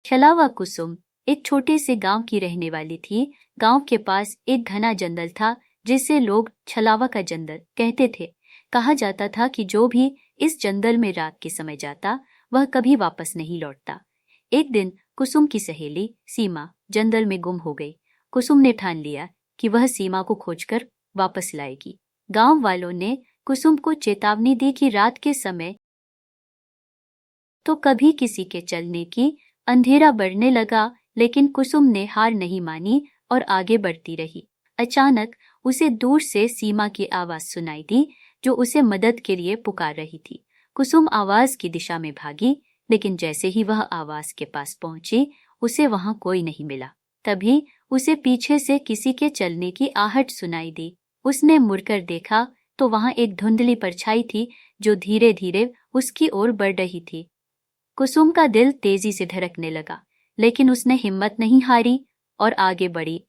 छलावा कुसुम एक छोटे से गांव की रहने वाली थी। गांव के पास एक घना जंगल था जिसे लोग छलावा का जंगल कहते थे। कहा जाता था कि जो भी इस जंगल में रात के समय जाता वह कभी वापस नहीं लौटता। एक दिन कुसुम की सहेली सीमा जंगल में गुम हो गई। कुसुम ने ठान लिया कि वह सीमा को खोजकर वापस लाएगी। गांव वालों ने कुसुम को चेतावनी दी कि रात के समय तो कभी किसी के चलने की। अंधेरा बढ़ने लगा, लेकिन कुसुम ने हार नहीं मानी और आगे बढ़ती रही। अचानक उसे दूर से सीमा की आवाज सुनाई दी, जो उसे मदद के लिए पुकार रही थी। कुसुम आवाज की दिशा में भागी, लेकिन जैसे ही वह आवाज के पास पहुंची, उसे वहां कोई नहीं मिला। तभी उसे पीछे से किसी के चलने की आहट सुनाई दी। उसने मुड़कर देखा तो वहां एक धुंधली परछाई थी जो धीरे धीरे उसकी ओर बढ़ रही थी। कुसुम का दिल तेजी से धड़कने लगा, लेकिन उसने हिम्मत नहीं हारी और आगे बढ़ी।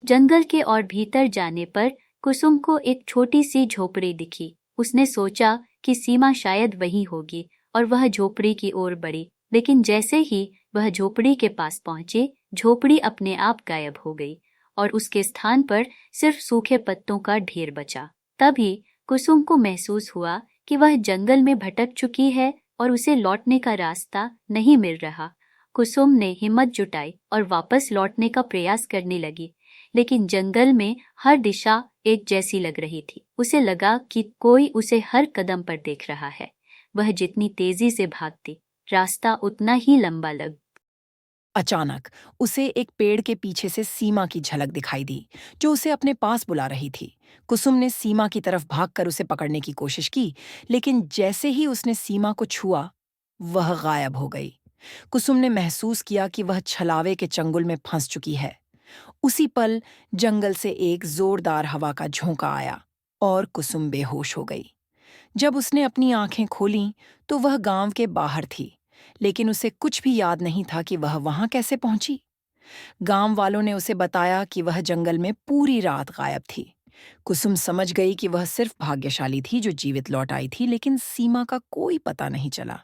जंगल के और भीतर जाने पर कुसुम को एक छोटी सी झोपड़ी दिखी। उसने सोचा कि सीमा शायद वही होगी और वह झोपड़ी की ओर बढ़ी, लेकिन जैसे ही वह झोपड़ी के पास पहुंची, झोपड़ी अपने आप गायब हो गई और उसके स्थान पर सिर्फ सूखे पत्तों का ढेर बचा। तभी कुसुम को महसूस हुआ कि वह जंगल में भटक चुकी है और उसे लौटने का रास्ता नहीं मिल रहा। कुसुम ने हिम्मत जुटाई और वापस लौटने का प्रयास करने लगी, लेकिन जंगल में हर दिशा एक जैसी लग रही थी। उसे लगा कि कोई उसे हर कदम पर देख रहा है। वह जितनी तेजी से भागती, रास्ता उतना ही लंबा लग। अचानक उसे एक पेड़ के पीछे से सीमा की झलक दिखाई दी, जो उसे अपने पास बुला रही थी। कुसुम ने सीमा की तरफ भागकर उसे पकड़ने की कोशिश की, लेकिन जैसे ही उसने सीमा को छुआ, वह गायब हो गई। कुसुम ने महसूस किया कि वह छलावे के चंगुल में फंस चुकी है। उसी पल जंगल से एक जोरदार हवा का झोंका आया और कुसुम बेहोश हो गई। जब उसने अपनी आंखें खोलीं, तो वह गांव के बाहर थी, लेकिन उसे कुछ भी याद नहीं था कि वह वहां कैसे पहुंची। गांव वालों ने उसे बताया कि वह जंगल में पूरी रात गायब थी। कुसुम समझ गई कि वह सिर्फ भाग्यशाली थी जो जीवित लौट आई थी, लेकिन सीमा का कोई पता नहीं चला।